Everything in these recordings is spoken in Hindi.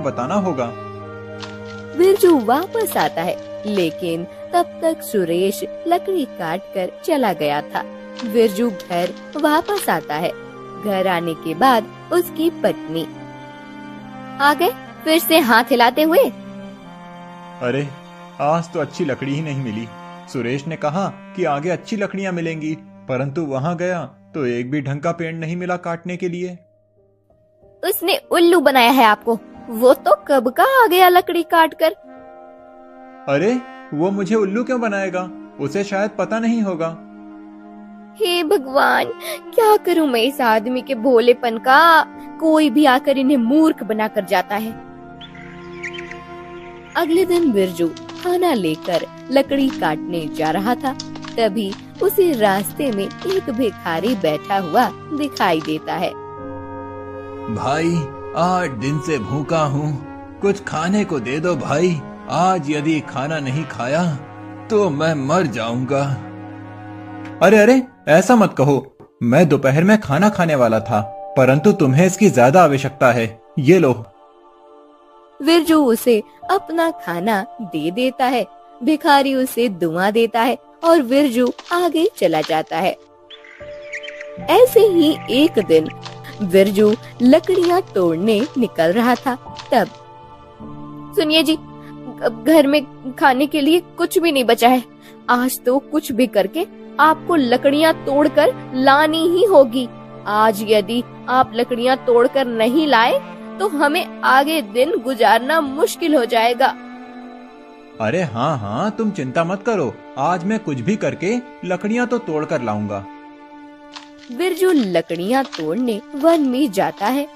बताना होगा। बिरजू वापस आता है, लेकिन तब तक सुरेश लकड़ी काट कर चला गया था। बिरजू घर वापस आता है। घर आने के बाद उसकी पत्नी आ गए फिर से हाथ हिलाते हुए। अरे आज तो अच्छी लकड़ी ही नहीं मिली। सुरेश ने कहा कि आगे अच्छी लकड़ियां मिलेंगी, परंतु वहां गया तो एक भी ढंग का पेड़ नहीं मिला काटने के लिए। उसने उल्लू बनाया है आपको, वो तो कब का आ गया लकड़ी काट कर। अरे वो मुझे उल्लू क्यों बनाएगा, उसे शायद पता नहीं होगा। हे भगवान, क्या करूं मैं इस आदमी के भोलेपन का। कोई भी आकर इन्हें मूर्ख बनाकर जाता है। अगले दिन बिरजू खाना लेकर लकड़ी काटने जा रहा था, तभी उसे रास्ते में एक भिखारी बैठा हुआ दिखाई देता है। भाई 8 दिन से भूखा हूँ, कुछ खाने को दे दो भाई। आज यदि खाना नहीं खाया तो मैं मर जाऊंगा। अरे अरे ऐसा मत कहो, मैं दोपहर में खाना खाने वाला था, परंतु तुम्हें इसकी ज्यादा आवश्यकता है, ये लो। बिरजू उसे अपना खाना दे देता है। भिखारी उसे दुआ देता है और बिरजू आगे चला जाता है। ऐसे ही एक दिन बिरजू लकड़ियां तोड़ने निकल रहा था, तब सुनिए जी, घर में खाने के लिए कुछ भी नहीं बचा है। आज तो कुछ भी करके आपको लकड़ियां तोड़कर लानी ही होगी। आज यदि आप लकड़ियां तोड़कर नहीं लाए तो हमें आगे दिन गुजारना मुश्किल हो जाएगा। अरे हाँ हाँ, तुम चिंता मत करो, आज मैं कुछ भी करके लकड़ियां तो तोड़ कर लाऊंगा। बिरजू लकड़ियां तोड़ने वन में जाता है।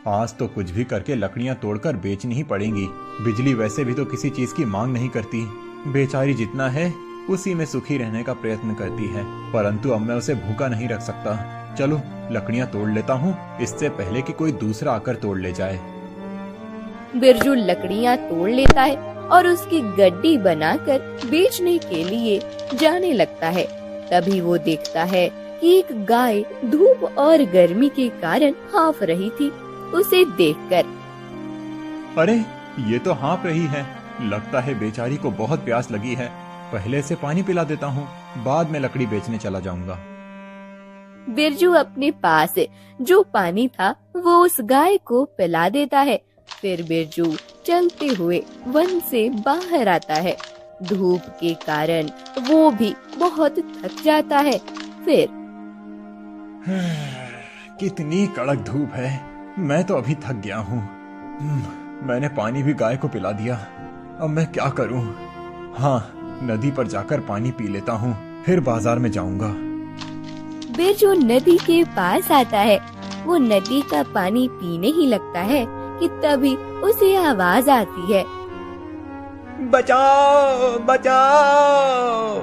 आज तो कुछ भी करके लकड़ियां तोड़कर बेचनी ही पड़ेंगी। बिजली वैसे भी तो किसी चीज की मांग नहीं करती। बेचारी जितना है उसी में सुखी रहने का प्रयत्न करती है, परंतु अब मैं उसे भूखा नहीं रख सकता। चलो लकड़ियां तोड़ लेता हूँ, इससे पहले कि कोई दूसरा आकर तोड़ ले जाए। बिरजू लकड़ियां तोड़ लेता है और उसकी गड्डी बनाकर बेचने के लिए जाने लगता है। तभी वो देखता है कि एक गाय धूप और गर्मी के कारण हाँफ रही थी। उसे देखकर अरे ये तो हाँफ रही है, लगता है बेचारी को बहुत प्यास लगी है। पहले से पानी पिला देता हूँ, बाद में लकड़ी बेचने चला जाऊंगा। बिरजू अपने पास जो पानी था वो उस गाय को पिला देता है। फिर बिरजू चलते हुए वन से बाहर आता है। धूप के कारण वो भी बहुत थक जाता है। फिर कितनी कड़क धूप है, मैं तो अभी थक गया हूँ। मैंने पानी भी गाय को पिला दिया, अब मैं क्या करूँ? हाँ, नदी पर जाकर पानी पी लेता हूँ, फिर बाजार में जाऊंगा। बिरजू नदी के पास आता है। वो नदी का पानी पीने ही लगता है कि तभी उसे आवाज आती है, बचाओ बचाओ।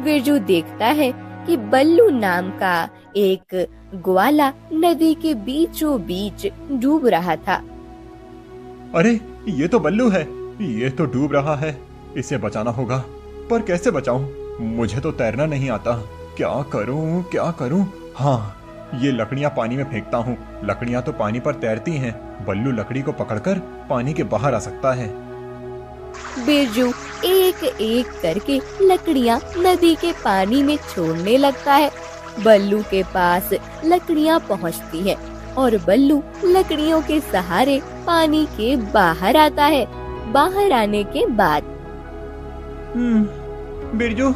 बिरजू देखता है कि बल्लू नाम का एक ग्वाला नदी के बीचों बीच डूब रहा था। अरे ये तो बल्लू है, ये तो डूब रहा है, इसे बचाना होगा, पर कैसे बचाऊं? मुझे तो तैरना नहीं आता, क्या करूं क्या करूं? हाँ, ये लकड़ियां पानी में फेंकता हूँ, लकड़ियां तो पानी पर तैरती हैं, बल्लू लकड़ी को पकड़कर पानी के बाहर आ सकता है। बिरजू एक एक करके लकड़ियां नदी के पानी में छोड़ने लगता है। बल्लू के पास लकड़ियां पहुंचती हैं और बल्लू लकड़ियों के सहारे पानी के बाहर आता है। बाहर आने के बाद बिरजू,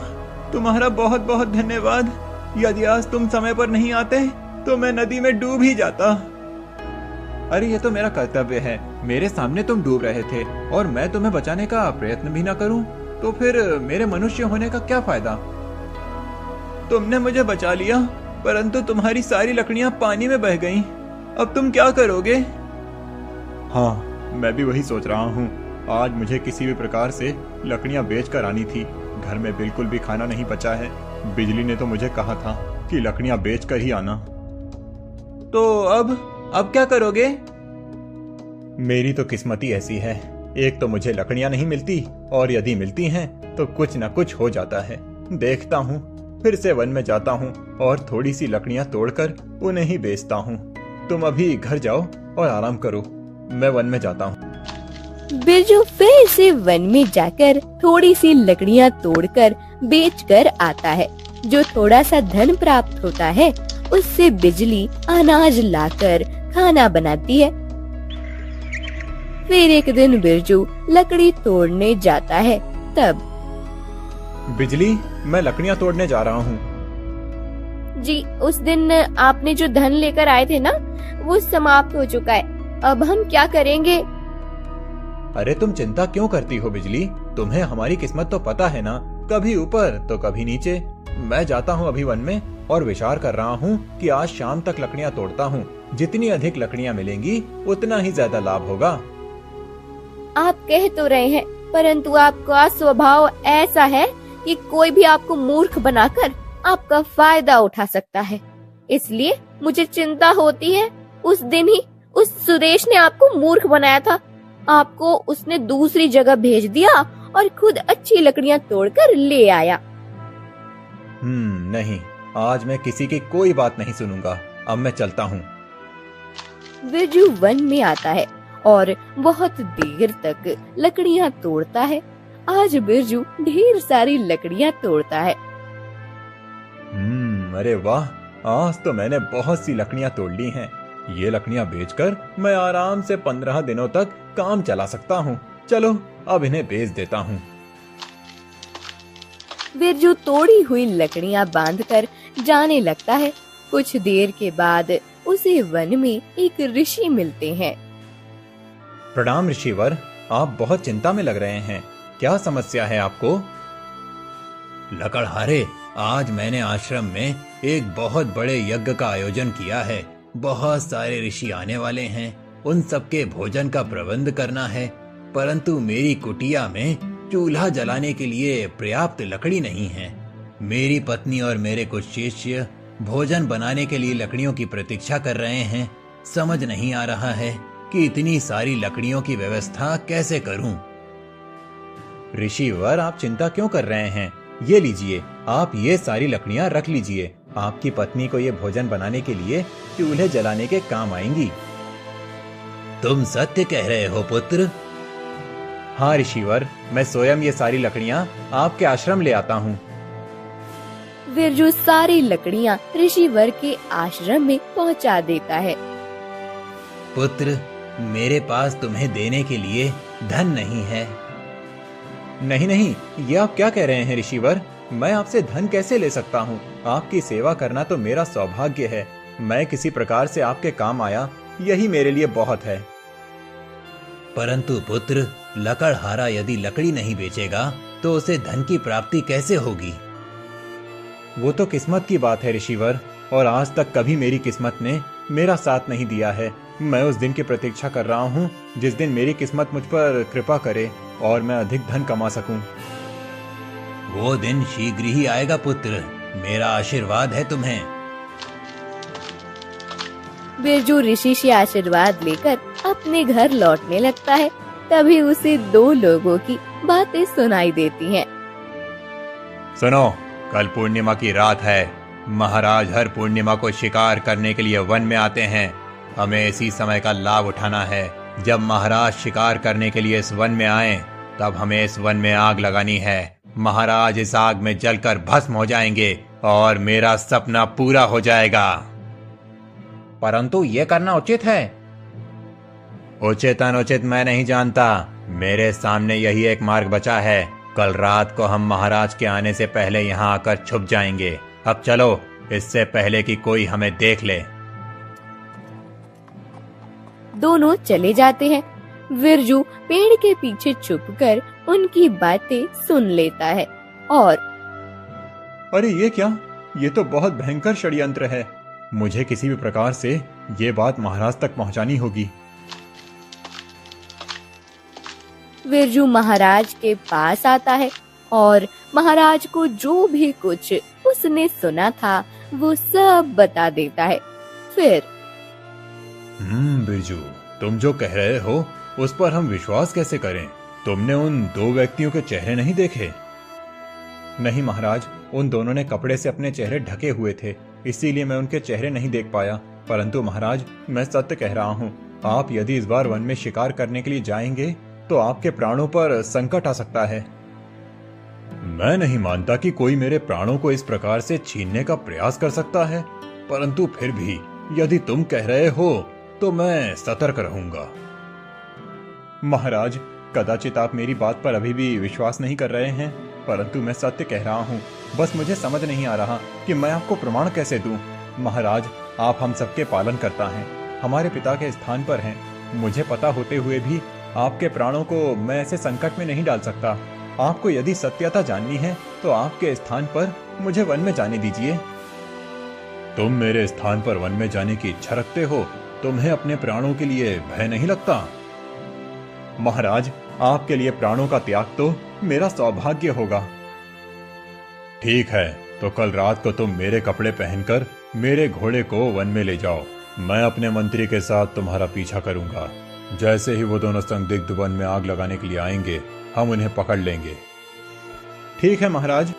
तुम्हारा बहुत बहुत धन्यवाद। यदि आज तुम समय पर नहीं आते तो मैं नदी में डूब ही जाता। अरे ये तो मेरा कर्तव्य है, मेरे सामने तुम डूब रहे थे और मैं तुम्हें बचाने का प्रयत्न भी ना करूं तो फिर मेरे मनुष्य होने का क्या फायदा? तुमने मुझे बचा लिया, परंतु तुम्हारी सारी लकड़ियां पानी में बह गईं। अब तुम क्या करोगे? हाँ, मैं भी वही सोच रहा हूँ। आज मुझे किसी भी प्रकार से लकड़ियां बेच कर आनी थी। घर में बिल्कुल भी खाना नहीं बचा है। बिजली ने तो मुझे कहा था कि लकड़ियां बेच कर ही आना। तो अब क्या करोगे? मेरी तो किस्मत ही ऐसी है, एक तो मुझे लकड़ियां नहीं मिलती और यदि मिलती हैं तो कुछ न कुछ हो जाता है। देखता हूँ, फिर से वन में जाता हूँ और थोड़ी सी लकड़ियां तोड़कर उन्हें ही बेचता हूँ। तुम अभी घर जाओ और आराम करो, मैं वन में जाता हूँ। बिरजू फिर से वन में जाकर थोड़ी सी लकड़ियाँ तोड़कर बेचकर आता है। जो थोड़ा सा धन प्राप्त होता है उससे बिजली अनाज लाकर खाना बनाती है। फिर एक दिन बिरजू लकड़ी तोड़ने जाता है। तब बिजली, मैं लकड़ियाँ तोड़ने जा रहा हूँ। जी, उस दिन आपने जो धन लेकर आए थे ना, वो समाप्त हो चुका है। अब हम क्या करेंगे? अरे तुम चिंता क्यों करती हो बिजली? तुम्हें हमारी किस्मत तो पता है ना, कभी ऊपर तो कभी नीचे। मैं जाता हूँ अभी वन में और विचार कर रहा हूँ कि आज शाम तक लकड़ियाँ तोड़ता हूँ। जितनी अधिक लकड़ियाँ मिलेंगी उतना ही ज्यादा लाभ होगा। आप कह तो रहे हैं, परंतु आपका स्वभाव ऐसा है कि कोई भी आपको मूर्ख बनाकर आपका फायदा उठा सकता है। इसलिए मुझे चिंता होती है। उस दिन ही उस सुरेश ने आपको मूर्ख बनाया था। आपको उसने दूसरी जगह भेज दिया और खुद अच्छी लकड़ियाँ तोड़कर ले आया। नहीं, आज मैं किसी की कोई बात नहीं सुनूंगा। अब मैं चलता हूँ। बिरजू वन में आता है और बहुत देर तक लकड़ियाँ तोड़ता है। आज बिरजू ढेर सारी लकड़ियाँ तोड़ता है। अरे वाह, आज तो मैंने बहुत सी लकड़ियाँ तोड़ ली हैं। ये लकड़ियाँ बेचकर मैं आराम से 15 दिनों तक काम चला सकता हूँ। चलो अब इन्हें बेच देता हूँ। बिरजू तोड़ी हुई लकड़ियाँ बांधकर जाने लगता है। कुछ देर के बाद उसे वन में एक ऋषि मिलते हैं। प्रणाम ऋषिवर, आप बहुत चिंता में लग रहे हैं। क्या समस्या है आपको? लकड़हारे, आज मैंने आश्रम में एक बहुत बड़े यज्ञ का आयोजन किया है। बहुत सारे ऋषि आने वाले हैं। उन सबके भोजन का प्रबंध करना है, परंतु मेरी कुटिया में चूल्हा जलाने के लिए पर्याप्त लकड़ी नहीं है। मेरी पत्नी और मेरे कुछ शिष्य भोजन बनाने के लिए लकड़ियों की प्रतीक्षा कर रहे हैं। समझ नहीं आ रहा है कि इतनी सारी लकड़ियों की व्यवस्था कैसे करूं। ऋषिवर, आप चिंता क्यों कर रहे हैं? ये लीजिए, आप ये सारी लकड़ियाँ रख लीजिए। आपकी पत्नी को ये भोजन बनाने के लिए चूल्हे जलाने के काम आएंगी। तुम सत्य कह रहे हो पुत्र? हाँ ऋषिवर, मैं स्वयं ये सारी लकड़ियाँ आपके आश्रम ले आता हूँ। बिरजू सारी लकड़ियाँ ऋषिवर के आश्रम में पहुँचा देता है। पुत्र, मेरे पास तुम्हें देने के लिए धन नहीं है। नहीं नहीं, ये आप क्या कह रहे हैं ऋषिवर? मैं आपसे धन कैसे ले सकता हूँ? आपकी सेवा करना तो मेरा सौभाग्य है। मैं किसी प्रकार से आपके काम आया, यही मेरे लिए बहुत है। परंतु पुत्र, लकड़हारा यदि लकड़ी नहीं बेचेगा तो उसे धन की प्राप्ति कैसे होगी? वो तो किस्मत की बात है ऋषिवर, और आज तक कभी मेरी किस्मत ने मेरा साथ नहीं दिया है। मैं उस दिन की प्रतीक्षा कर रहा हूँ जिस दिन मेरी किस्मत मुझ पर कृपा करे और मैं अधिक धन कमा सकूं। वो दिन शीघ्र ही आएगा पुत्र, मेरा आशीर्वाद है तुम्हें। बिरजू ऋषि से आशीर्वाद लेकर अपने घर लौटने लगता है। तभी उसे दो लोगों की बातें सुनाई देती हैं। सुनो, कल पूर्णिमा की रात है। महाराज हर पूर्णिमा को शिकार करने के लिए वन में आते हैं। हमें इसी समय का लाभ उठाना है। जब महाराज शिकार करने के लिए इस वन में आए, तब हमें इस वन में आग लगानी है। महाराज इस आग में जलकर भस्म हो जाएंगे और मेरा सपना पूरा हो जाएगा। परंतु ये करना उचित है। उचित अनुचित मैं नहीं जानता, मेरे सामने यही एक मार्ग बचा है। कल रात को हम महाराज के आने से पहले यहाँ आकर छुप जाएंगे। अब चलो, इससे पहले कि कोई हमें देख ले। दोनों चले जाते हैं। बिरजू पेड़ के पीछे छुपकर उनकी बातें सुन लेता है और अरे ये क्या? ये तो बहुत भयंकर षड्यंत्र है। मुझे किसी भी प्रकार से ये बात महाराज तक पहुंचानी होगी। बिरजू महाराज के पास आता है और महाराज को जो भी कुछ उसने सुना था वो सब बता देता है। फिर बिरजू, तुम जो कह रहे हो उस पर हम विश्वास कैसे करें? तुमने उन दो व्यक्तियों के चेहरे नहीं देखे? नहीं महाराज, उन दोनों ने कपड़े से अपने चेहरे ढके हुए थे, इसीलिए मैं उनके चेहरे नहीं देख पाया। परंतु महाराज, मैं सत्य कह रहा हूँ, आप यदि इस बार वन में शिकार करने के लिए जाएंगे तो आपके प्राणों पर संकट आ सकता है। मैं नहीं मानता कि कोई मेरे प्राणों को इस प्रकार से छीनने का प्रयास कर सकता है, परंतु फिर भी यदि तुम कह रहे हो तो मैं सतर्क रहूंगा। महाराज, कदाचित आप मेरी बात पर अभी भी विश्वास नहीं कर रहे हैं, परंतु मैं सत्य कह रहा हूँ। बस मुझे समझ नहीं आ रहा कि मैं आपको प्रमाण कैसे दूं। महाराज, आप हम सबके पालन करता हैं, हमारे पिता के स्थान पर हैं। मुझे पता होते हुए भी आपके प्राणों को मैं ऐसे संकट में नहीं डाल सकता। आपको यदि सत्यता जाननी है तो आपके स्थान पर मुझे वन में जाने दीजिए। तुम मेरे स्थान पर वन में जाने की इच्छा रखते हो? तुम्हें अपने प्राणों के लिए भय नहीं लगता? महाराज, आपके लिए प्राणों का त्याग तो मेरा सौभाग्य होगा। ठीक है, तो कल रात को तुम मेरे कपड़े पहनकर मेरे घोड़े को वन में ले जाओ। मैं अपने मंत्री के साथ तुम्हारा पीछा करूंगा। जैसे ही वो दोनों संदिग्ध वन में आग लगाने के लिए आएंगे, हम उन्हें पकड़ लेंगे। ठीक है महाराज।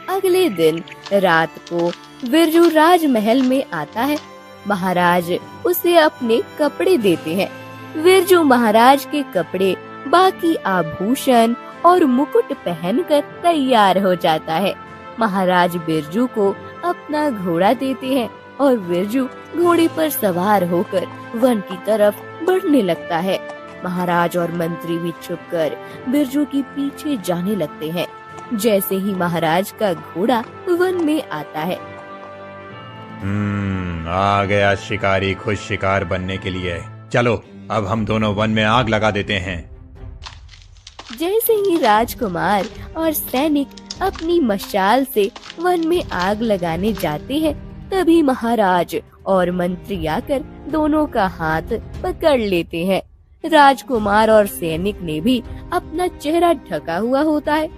अगले दिन रात को बिरजू राजमहल में आता है। महाराज उसे अपने कपड़े देते हैं। बिरजू महाराज के कपड़े, बाकी आभूषण और मुकुट पहनकर तैयार हो जाता है। महाराज बिरजू को अपना घोड़ा देते हैं और बिरजू घोड़े पर सवार होकर वन की तरफ बढ़ने लगता है। महाराज और मंत्री भी छुपकर बिरजू के पीछे जाने लगते हैं। जैसे ही महाराज का घोड़ा वन में आता है, आ गया शिकारी खुद शिकार बनने के लिए। चलो अब हम दोनों वन में आग लगा देते हैं। जैसे ही राजकुमार और सैनिक अपनी मशाल से वन में आग लगाने जाते हैं, तभी महाराज और मंत्री आकर दोनों का हाथ पकड़ लेते हैं। राजकुमार और सैनिक ने भी अपना चेहरा ढका हुआ होता है।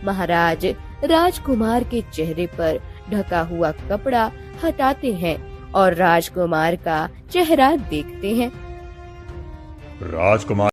महाराज राजकुमार के चेहरे पर ढका हुआ कपड़ा हटाते हैं और राजकुमार का चेहरा देखते हैं। राजकुमार